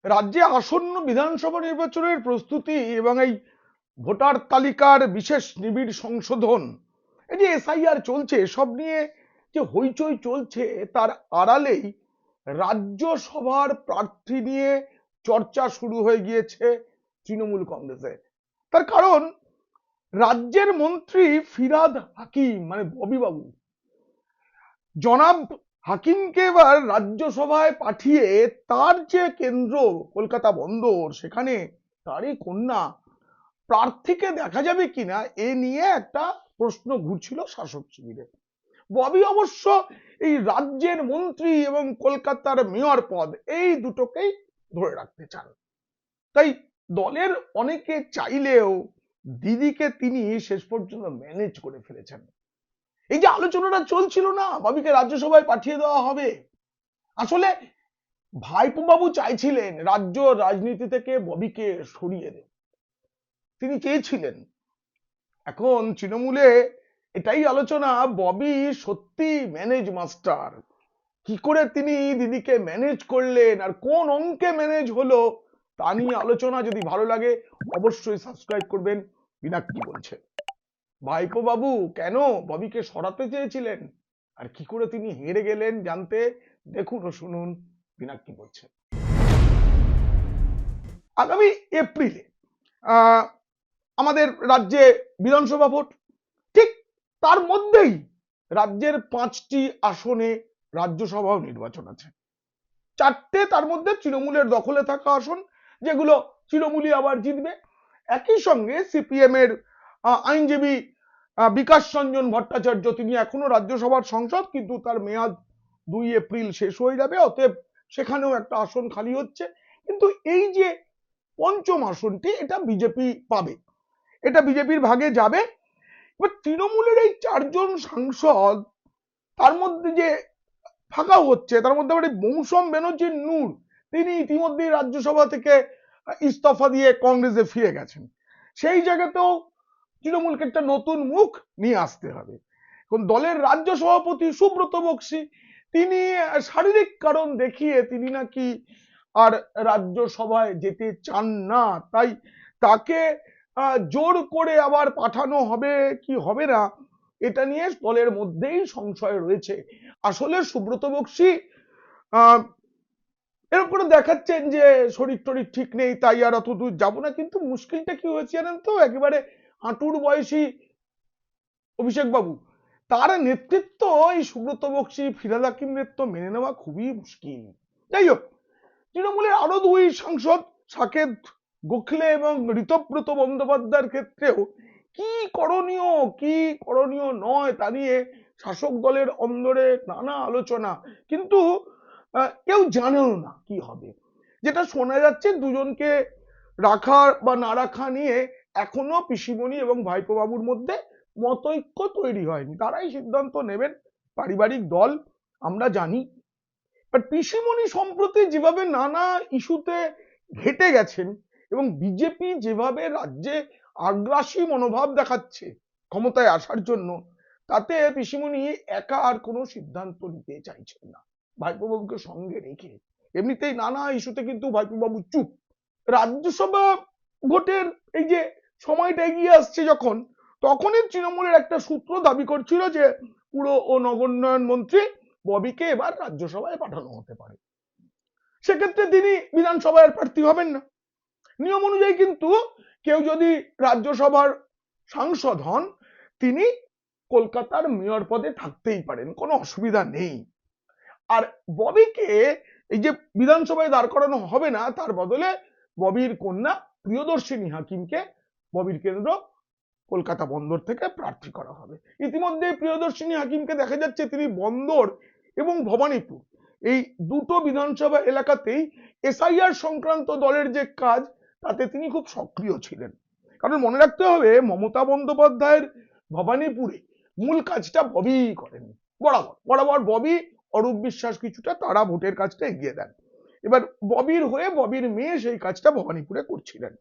রাজ্যে আসন্ন বিধানসভা নির্বাচনের প্রস্তুতি এবং এই ভোটার তালিকার বিশেষ নিবিড় সংশোধন, এই যে এসআইআর চলছে, সব নিয়ে যে হইচই চলছে তার আড়ালেই রাজ্যসভার প্রার্থী নিয়ে চর্চা শুরু হয়ে গিয়েছে তৃণমূল কংগ্রেসে। তার কারণ, রাজ্যের মন্ত্রী ফিরহাদ হাকিম মানে ববি বাবু, জনাব হাকিমকে এবার রাজ্যসভায় পাঠিয়ে তার যে কেন্দ্র কলকাতা বন্দর, সেখানে তারই কন্যা প্রার্থীকে দেখা যাবে কিনা এ নিয়ে একটা প্রশ্ন ঘুরছিল শাসক শিবিরে। ববি অবশ্য এই রাজ্যের মন্ত্রী এবং কলকাতার মেয়র পদ এই দুটোকেই ধরে রাখতে চান। তাই দলের অনেকে চাইলেও দিদিকে তিনি শেষ পর্যন্ত ম্যানেজ করে ফেলেছেন। এই যে আলোচনাটা চলছিল না ববিকে রাজ্যসভায় পাঠিয়ে দেওয়া হবে, আসলে ভাইপো বাবু চাইছিলেন রাজ্য রাজনীতি থেকে ববিকে সরিয়ে দেন, তিনি চেয়েছিলেন। এখন তৃণমূলে এটাই আলোচনা, ববি সত্যি ম্যানেজ মাস্টার, কি করে তিনি দিদিকে ম্যানেজ করলেন আর কোন অঙ্কে ম্যানেজ হলো তা নিয়ে আলোচনা। যদি ভালো লাগে অবশ্যই সাবস্ক্রাইব করবেন। বিনাক কি বলছে, ভাইপো বাবু কেন ববিকে সরাতে চেয়েছিলেন আর কি করে তিনি হেরে গেলেন, জানতে দেখুন ও শুনুন বিনাক কি বলছে। আগামী এপ্রিলে আমাদের রাজ্যে বিধানসভা ভোট, ঠিক তার মধ্যেই রাজ্যের 5টি আসনে রাজ্যসভাও নির্বাচন আছে। 4টে তার মধ্যে তৃণমূলের দখলে থাকা আসন, যেগুলো তৃণমূলই আবার জিতবে। একই সঙ্গে সিপিএম এর আইনজীবী বিকাশ রঞ্জন ভট্টাচার্য, তিনি এখনো রাজ্যসভার সংসদ, কিন্তু তার মেয়াদ 2 এপ্রিল শেষ হয়ে যাবে, অতএব সেখানেও একটা আসন খালি হচ্ছে। কিন্তু এই যে পঞ্চম আসনটি, এটা বিজেপি পাবে, এটা বিজেপির ভাগে যাবে। এবার তৃণমূলের এই 4জন সাংসদ, তার মধ্যে যে ফাঁকা হচ্ছে তার মধ্যে আবার মৌসুম ব্যানার্জির নূর, তিনি ইতিমধ্যেই রাজ্যসভা থেকে ইস্তফা দিয়ে কংগ্রেসে ফিরে গেছেন। সেই জায়গাতেও তৃণমূলকে একটা নতুন মুখ নিয়ে আসতে হবে। এখন দলের রাজ্য সভাপতি সুব্রত বক্সী, তিনি শারীরিক কারণ দেখিয়ে তিনি নাকি আর রাজ্যসভায় যেতে চান না, তাই তাকে জোর করে আবার পাঠানো হবে কি হবে না, এটা নিয়ে দলের মধ্যেই সংশয় রয়েছে। আসলে সুব্রত বক্সী এরকম করে দেখাচ্ছেন যে শরীর টরীর ঠিক নেই, তাই আর অত দূর যাবো না, কিন্তু মুশকিলটা কি হয়েছে জানেন তো, একেবারে হাঁটুর বয়সী অভিষেক বাবু, তার নেতৃত্ব এই সুব্রত বক্সী ফিরহাদ হাকিম নেতৃত্ব মেনে নেওয়া খুবই মুশকিল। যাই হোক, তৃণমূলের আরো 2 সাংসদ সাকেত গোখলে এবং ঋতব্রত বন্দ্যোপাধ্যায়ের ক্ষেত্রেও কি করণীয় কি করণীয় নয় তা নিয়ে শাসক দলের অন্দরে নানা আলোচনা, কিন্তু কেউ জানেও না কি হবে। যেটা শোনা যাচ্ছে, দুজনকে রাখা বা না রাখা নিয়ে এখনো পিসিমণি এবং ভাইপো বাবুর মধ্যে মতৈক্য তৈরি হয়নি, তারাই সিদ্ধান্ত নেবেন, পারিবারিক দল আমরা জানি। বাট পিসিমণি সম্প্রতি যেভাবে নানা ইস্যুতে ঘেটে গেছেন এবং বিজেপি যেভাবে রাজ্যে আগ্রাসী মনোভাব দেখাচ্ছে ক্ষমতায় আসার জন্য, তাতে পিসিমণি একা আর কোনো সিদ্ধান্ত নিতে চাইছেন না ভাইপো বাবুকে সঙ্গে রেখে। এমনিতেই নানা ইস্যুতে কিন্তু ভাইপো বাবু চুপ। রাজ্যসভা ভোটের এই যে সময়টা এগিয়ে আসছে যখন, তখনই তৃণমূলের একটা সূত্র দাবি করছিল যে পুর ও নগোন্নয়ন মন্ত্রী ববিকে এবার রাজ্যসভায় পাঠানো হতে পারে। সেক্ষেত্রে তিনি বিধানসভায় প্রার্থী হবেন না। নিয়ম অনুযায়ী কিন্তু কেউ যদি রাজ্যসভার সাংসদ হন, তিনি কলকাতার মেয়র পদে থাকতেই পারেন, কোনো অসুবিধা নেই। আর ববিকে এই যে বিধানসভায় দাঁড় করানো হবে না, তার বদলে ববির কন্যা প্রিয়দর্শিনী হাকিমকে ববির কেন্দ্র কলকাতা বন্দর থেকে প্রার্থী করা হবে। ইতিমধ্যে প্রিয়দর্শিনী হাকিমকে দেখা যাচ্ছে তিনি বন্দর এবং ভবানীপুর এই দুটো বিধানসভা এলাকাতেই এসআইআর সংক্রান্ত দলের যে কাজ, তাতে তিনি খুব সক্রিয় ছিলেন। কারণ মনে রাখতে হবে, মমতা বন্দ্যোপাধ্যায়ের ভবানীপুরে মূল কাজটা ববি করেন, বরাবর বরাবর ববি, অরূপ বিশ্বাস কিছুটা, তারা ভোটের কাজটা এগিয়ে দেন। এবার ববির হয়ে ববির মেয়ে সেই কাজটা ভবানীপুরে করছিলেন।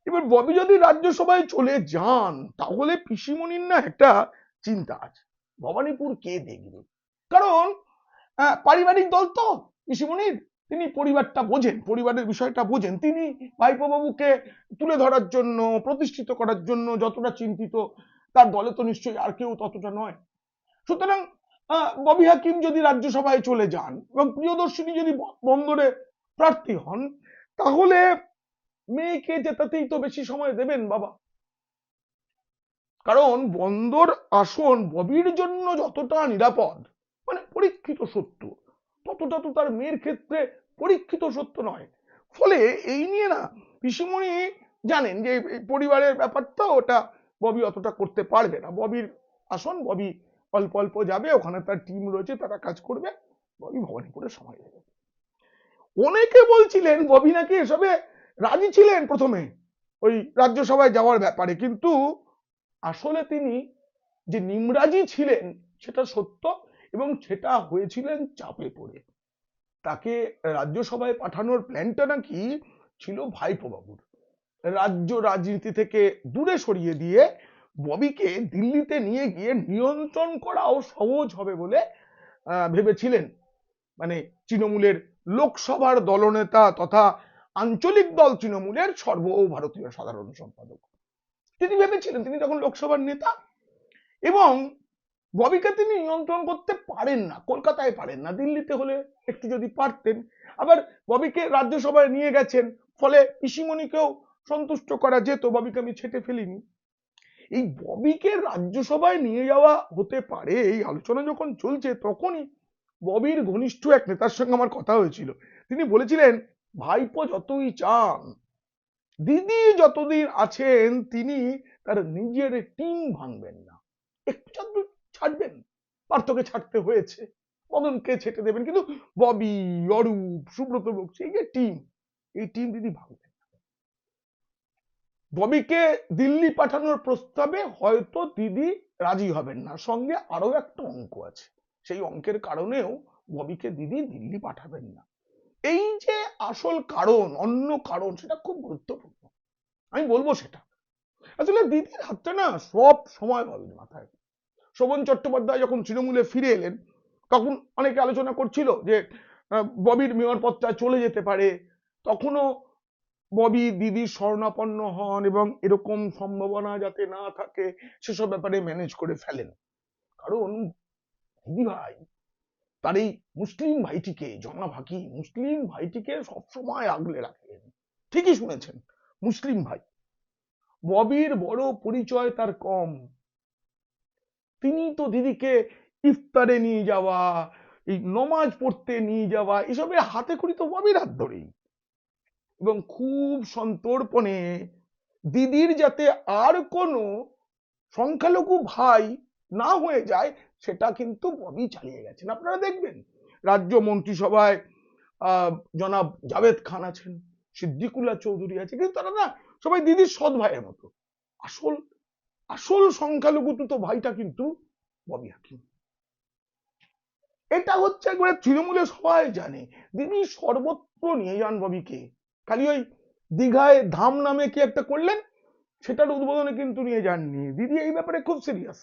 এবার ববি যদি রাজ্যসভায় চলে যান, তাহলে পিসিমণির না একটা চিন্তা আছে, ভবানীপুর কে দেখবে, কারণ পারিবারিক দল তো পিসিমণির, তিনি পরিবারটা বোঝেন, পরিবারের বিষয়টা বোঝেন। তিনি ভাইপো বাবুকে তুলে ধরার জন্য, প্রতিষ্ঠিত করার জন্য যতটা চিন্তিত, তার দলে তো নিশ্চয়ই আর কেউ ততটা নয়। সুতরাং ববি হাকিম যদি রাজ্যসভায় চলে যান এবং প্রিয়দর্শিনী যদি বন্দরে প্রার্থী হন, তাহলে মেয়েকে জেতাতেই তো বেশি সময় দেবেন বাবা। কারণ বন্দর আসন ববির জন্য যতটা নিরাপদ, মানে পরীক্ষিত সত্য, ততটা তো তার মেয়ের ক্ষেত্রে পরীক্ষিত সত্য নয়। ফলে এই নিয়ে না পিসিমণি জানেন যে পরিবারের ব্যাপারটা, ওটা ববি অতটা করতে পারবে না। ববির আসন ববি অল্প অল্প যাবে, ওখানে তার টিম রয়েছে, তারা কাজ করবে, ববি ভবানীপুরে সময় দেবে। অনেকে বলছিলেন ববি নাকি এসবে রাজি ছিলেন প্রথমে ওই রাজ্যসভায় যাওয়ার ব্যাপারে, কিন্তু আসলে তিনি যে নিমরাজি ছিলেন সেটা সত্য, এবং সেটা হয়েছিলেন চাপে পড়ে। তাকে রাজ্যসভায় পাঠানোর প্ল্যানটা নাকি ছিল ভাইপো বাবুর। রাজ্য রাজনীতি থেকে দূরে সরিয়ে দিয়ে ববিকে দিল্লিতে নিয়ে গিয়ে নিয়ন্ত্রণ করাও সহজ হবে বলে ভেবেছিলেন। মানে তৃণমূলের লোকসভার দলনেতা তথা আঞ্চলিক দল তৃণমূলের সর্বভারতীয় সাধারণ সম্পাদক তিনি ভেবেছিলেন, তিনি তখন লোকসভার নেতা, এবং ববিকে তিনি নিয়ন্ত্রণ করতে পারেন না, কলকাতায় পারেন না, দিল্লিতে হলে একটু যদি পারতেন। আবার ববিকে রাজ্যসভায় নিয়ে গেছেন, ফলে পিসিমণিকেও সন্তুষ্ট করা যেত, ববিকে আমি ছেটে ফেলিনি। এই ববিকে রাজ্যসভায় নিয়ে যাওয়া হতে পারে এই আলোচনা যখন চলছে, তখনই ববির ঘনিষ্ঠ এক নেতার সঙ্গে আমার কথা হয়েছিল। তিনি বলেছিলেন, ভাইপো যতই চান, দিদি যতদিন আছেন, তিনি তার নিজের টিম ভাঙবেন না, একটু ছাড়বেন, পার্থকে ছাড়তে হয়েছে, মদনকে ছেটে দেবেন, কিন্তু ববি, অরূপ, সুব্রত বক্সী, এই যে টিম, এই টিম দিদি ভাঙবেন। ববিকে দিল্লি পাঠানোর প্রস্তাবে হয়তো দিদি রাজি হবেন না, সঙ্গে আরো একটা অঙ্ক আছে, সেই অঙ্কের কারণেও ববিকে দিদি দিল্লি পাঠাবেন না। এই যে আসল কারণ, অন্য কারণ, সেটা খুব গুরুত্বপূর্ণ, আমি বলবো সেটা। আসলে দিদির হাতটা না সব সময় ববির মাথায়। শোভন চট্টোপাধ্যায় যখন তৃণমূলে ফিরে এলেন, তখন অনেকে আলোচনা করছিল যে ববির মেয়র পদটা চলে যেতে পারে, তখনও ববি দিদির শরণাপন্ন হন এবং এরকম সম্ভাবনা যাতে না থাকে সেসব ব্যাপারে ম্যানেজ করে ফেলেন। কারণ দিদি ভাই তার এই মুসলিম ভাইটিকে, জনাভাকি মুসলিম ভাইটিকে সবসময় আগলে রাখেন। ঠিকই শুনেছেন, মুসলিম ভাই। ববির বড় পরিচয় তার কম, তিনি তো দিদিকে ইফতারে নিয়ে যাওয়া, এই নমাজ পড়তে নিয়ে যাওয়া, এসবের হাতে খড়ি তো ববির হাত ধরেই। এবং খুব সন্তর্পণে দিদির যাতে আর কোনো সংখ্যালঘু ভাই না হয়ে যায়, সেটা কিন্তু ববি চালিয়ে গেছেন। আপনারা দেখবেন রাজ্য মন্ত্রিসভায় জনাব জাভেদ খান আছেন, সিদ্দিকুল্লাহ চৌধুরী আছে, কিন্তু তারা না সবাই দিদির সৎ ভাইয়ের মতো। আসল আসল সংখ্যালঘু তো ভাইটা কিন্তু ববি হাকিম। এটা হচ্ছে একবারে তৃণমূলে সবাই জানে। দিদি সর্বত্র নিয়ে যান ববিকে। খালি ওই দীঘায় ধাম নামে কি একটা করলেন, সেটার উদ্বোধনে কিন্তু নিয়ে যাননি। দিদি এই ব্যাপারে খুব সিরিয়াস।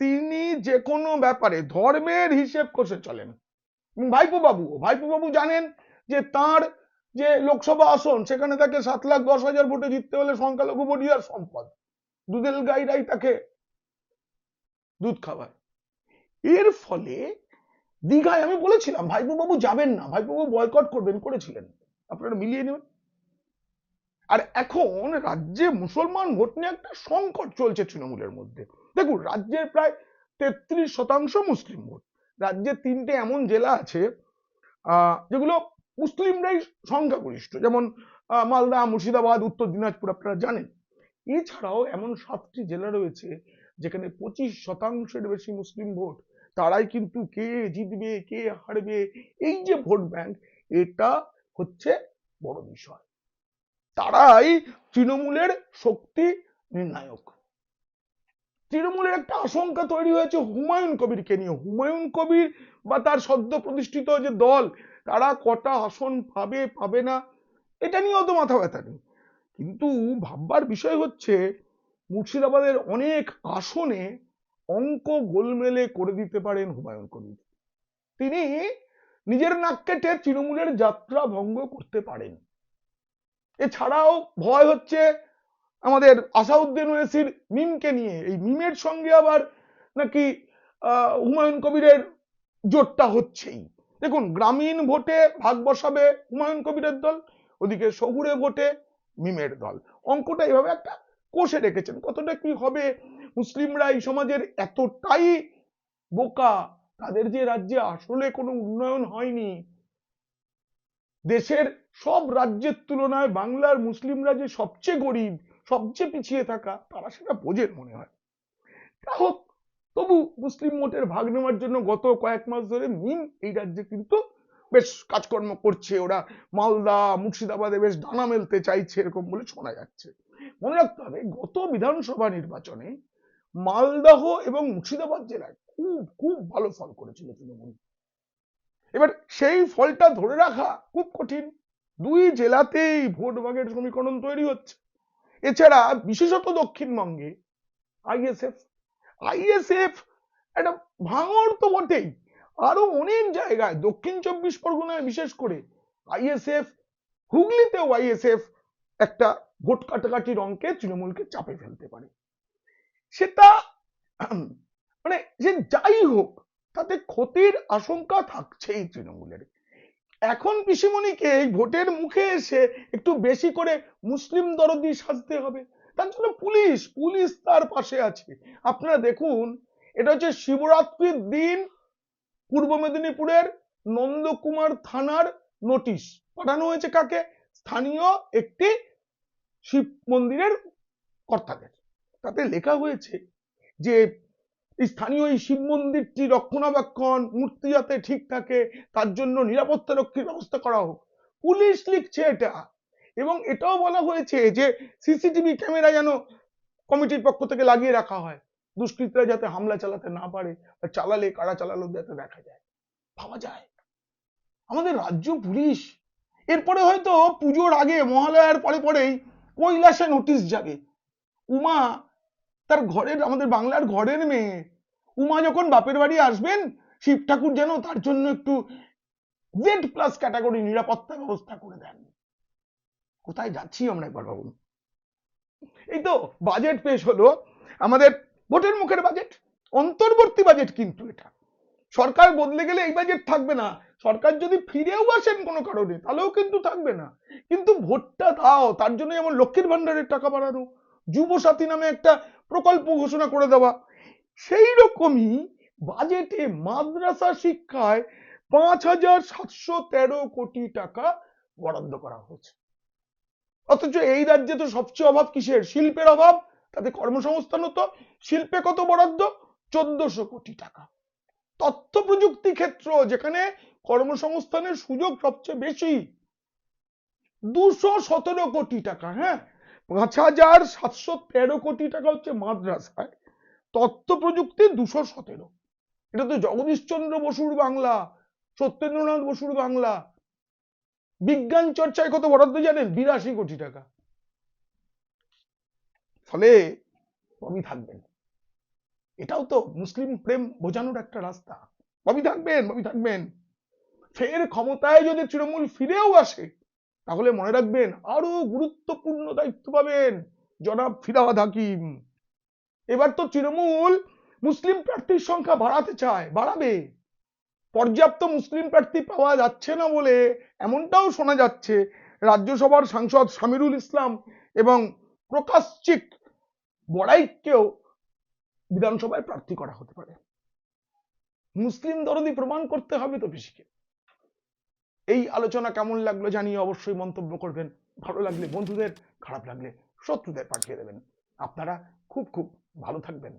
তিনি যে কোনো ব্যাপারে ধর্মের হিসেব কষে চলেন। ভাইপো বাবু জানেন যে তার যে লোকসভা আসন, সেখানে তাকে 7,10,000 ভোটে জিততে হলে সংখ্যালঘু ভোটার সম্পদ, দুধেল গাইরাই তাকে দুধ খাওয়ায়। এর ফলে দীঘায় আমি বলেছিলাম ভাইপো বাবু যাবেন না, ভাইপো বাবু বয়কট করবেন, করেছিলেন, আপনারা মিলিয়ে নেবেন। আর এখন রাজ্যে মুসলমান ভোট নিয়ে একটা সংকট চলছে তৃণমূলের মধ্যে। দেখুন, রাজ্যের প্রায় 33% মুসলিম ভোট। রাজ্যে 3টে এমন জেলা আছে যেগুলো মুসলিমরাই সংখ্যাগরিষ্ঠ, যেমন মালদা, মুর্শিদাবাদ, উত্তর দিনাজপুর, আপনারা জানেন। এছাড়াও এমন 7টি জেলা রয়েছে যেখানে 25% বেশি মুসলিম ভোট। তারাই কিন্তু কে জিতবে কে হারবে, এই যে ভোট ব্যাংক, এটা হচ্ছে বড় বিষয়। তারাই তৃণমূলের শক্তি নির্ণায়ক। তৃণমূলের একটা আশঙ্কা তৈরি হয়েছে হুমায়ুন কবিরকে নিয়ে। হুমায়ুন কবির বা তার সদ্য প্রতিষ্ঠিত যে দল, তারা কটা আসন পাবে পাবে না, এটা নিয়ে অত মাথা ব্যথা নেই। কিন্তু ভাববার বিষয় হচ্ছে মুর্শিদাবাদের অনেক আসনে অঙ্ক গোলমেলে করে দিতে পারেন হুমায়ুন কবির। তিনি নিজের নাক কেটে তৃণমূলের যাত্রা ভঙ্গ করতে পারেন। এছাড়াও ভয় হচ্ছে আমাদের আসাউদ্দিন ওয়েসির মিমকে নিয়ে। এই মিমের সঙ্গে আবার নাকি হুমায়ুন কবিরের জোটটা হচ্ছেই। দেখুন, গ্রামীণ ভোটে ভাগ বসাবে হুমায়ুন কবিরের দল, ওদিকে শহুরে ভোটে মিমের দল। অঙ্কটা এভাবে একটা কষে রেখেছেন। কতটা কি হবে, মুসলিমরা এই সমাজের এতটাই বোকা, তাদের যে রাজ্যে আসলে কোনো উন্নয়ন হয়নি, দেশের সব রাজ্যের তুলনায় বাংলার মুসলিমরা যে সবচেয়ে গরিব, সবচেয়ে পিছিয়ে থাকা, তারা সেটা বোঝেন মনে হয়। তা হোক, তবু মুসলিম ভোটের ভাগ নেওয়ার জন্য গত কয়েক মাস ধরে মিম এই রাজ্যে কিন্তু বেশ কাজকর্ম করছে। ওরা মালদা মুর্শিদাবাদে বেশ ডানা মেলতে চাইছে, এরকম বলে শোনা যাচ্ছে। মনে রাখতে হবে, গত বিধানসভা নির্বাচনে মালদহ এবং মুর্শিদাবাদ জেলায় খুব খুব ভালো ফল করেছিল তৃণমূল। এবার সেই ফলটা ধরে রাখা খুব কঠিন। দুই জেলাতেই ভোট ভাগের সমীকরণ তৈরি হচ্ছে। এছাড়া বিশেষত দক্ষিণবঙ্গে আইএসএফ একটা ভাঙড় তো বটেই, আরো অনেক জায়গায় দক্ষিণ 24 পরগনায় বিশেষ করে আইএসএফ, হুগলিতেও আইএসএফ একটা ভোট কাটাকাটির অঙ্কে তৃণমূলকে চাপে ফেলতে পারে। সেটা মানে যে যাই হোক, তাতে ক্ষতির আশঙ্কা থাকছেই তৃণমূলের। এখন পিসিমণিকে এই ভোটের মুখে এসে একটু বেশি করে মুসলিম দরদি সাজতে হবে। তার জন্য পুলিশ তার পাশে আছে। আপনারা দেখুন, এটা হচ্ছে শিবরাত্রির দিন পূর্ব মেদিনীপুরের নন্দকুমার থানার নোটিশ পাঠানো হয়েছে কাকে? স্থানীয় একটি শিব মন্দিরের কর্তাদের। তাতে লেখা হয়েছে যে স্থানীয় এই শিব মন্দিরটি রক্ষণাবেক্ষণ, মূর্তি যাতে ঠিক থাকে তার জন্য নিরাপত্তা রক্ষীর ব্যবস্থা করা হোক। পুলিশ লিখছে এটা। এবং এটাও বলা হয়েছে যে সিসিটিভি ক্যামেরা যেন কমিটির পক্ষ থেকে লাগিয়ে রাখা হয়, দুষ্কৃতীরা যাতে হামলা চালাতে না পারে, চালালে কারা চালালো যাতে দেখা যায়। ভাবা যায় আমাদের রাজ্য পুলিশ। এরপরে হয়তো পুজোর আগে, মহালয়ার পরে পরেই কৈলাসে নোটিশ যাবে। উমা তার ঘরের, আমাদের বাংলার ঘরের মেয়ে উমা যখন বাপের বাড়ি আসবেন, শিব ঠাকুর যেন তার জন্য একটু Z+ ক্যাটাগরি নিরাপত্তা ব্যবস্থা করে দেন। কোথায় যাচ্ছি আমরা একবার ভাবুন। এই তো বাজেট পেশ হলো, আমাদের ভোটের মুখের বাজেট, অন্তর্বর্তী বাজেট। কিন্তু এটা সরকার বদলে গেলে এই বাজেট থাকবে না। সরকার যদি ফিরেও আসেন কোনো কারণে, তাহলেও কিন্তু থাকবে না। কিন্তু ভোটটা দাও, তার জন্য যেমন লক্ষ্মীর ভান্ডারের টাকা বাড়ানো, যুবসাথী নামে একটা প্রকল্প ঘোষণা করে দেওয়া, সেই রকমই বাজেটে মাদ্রাসা শিক্ষায় 5,713 কোটি টাকা বরাদ্দ করা হয়েছে। অথচ এই রাজ্যে তো সবচেয়ে অভাব কিসের? শিল্পের অভাব। তাতে কর্মসংস্থান হতো। শিল্পে কত বরাদ্দ? 1,400 কোটি টাকা। তথ্য প্রযুক্তি ক্ষেত্র, যেখানে কর্মসংস্থানের সুযোগ সবচেয়ে বেশি, 217 কোটি টাকা। হ্যাঁ, 5,713 কোটি টাকা হচ্ছে মাদ্রাসায়, তথ্য প্রযুক্তি 217। এটা তো জগদীশচন্দ্র বসুর বাংলা, সত্যেন্দ্রনাথ বসুর বাংলা। বিজ্ঞান চর্চায় কত বরাদ্দ জানেন? 82 কোটি টাকা। ফলে ববি থাকবেন, এটাও তো মুসলিম প্রেম বোঝানোর একটা রাস্তা। ববি থাকবেন। ফের ক্ষমতায় যদি তৃণমূল ফিরেও আসে, তাহলে মনে রাখবেন আরো গুরুত্বপূর্ণ দায়িত্ব পাবেন জনাব ফিরহাদ হাকিম। এবার তো তৃণমূল মুসলিম প্রার্থীর সংখ্যা বাড়াতে চায়, বাড়াবে। পর্যাপ্ত মুসলিম প্রার্থী পাওয়া যাচ্ছে না বলে এমনটাও শোনা যাচ্ছে রাজ্যসভার সাংসদ শামিরুল ইসলাম এবং প্রকাশচিক বড়াইকেও বিধানসভায় প্রার্থী করা হতে পারে। মুসলিম দরদি প্রমাণ করতে হবে তো পিসিকে। এই আলোচনা কেমন লাগলো জানিয়ে অবশ্যই মন্তব্য করবেন। ভালো লাগলে বন্ধুদের, খারাপ লাগলে শত্রুদের পাঠিয়ে দেবেন। আপনারা খুব খুব ভালো থাকবেন।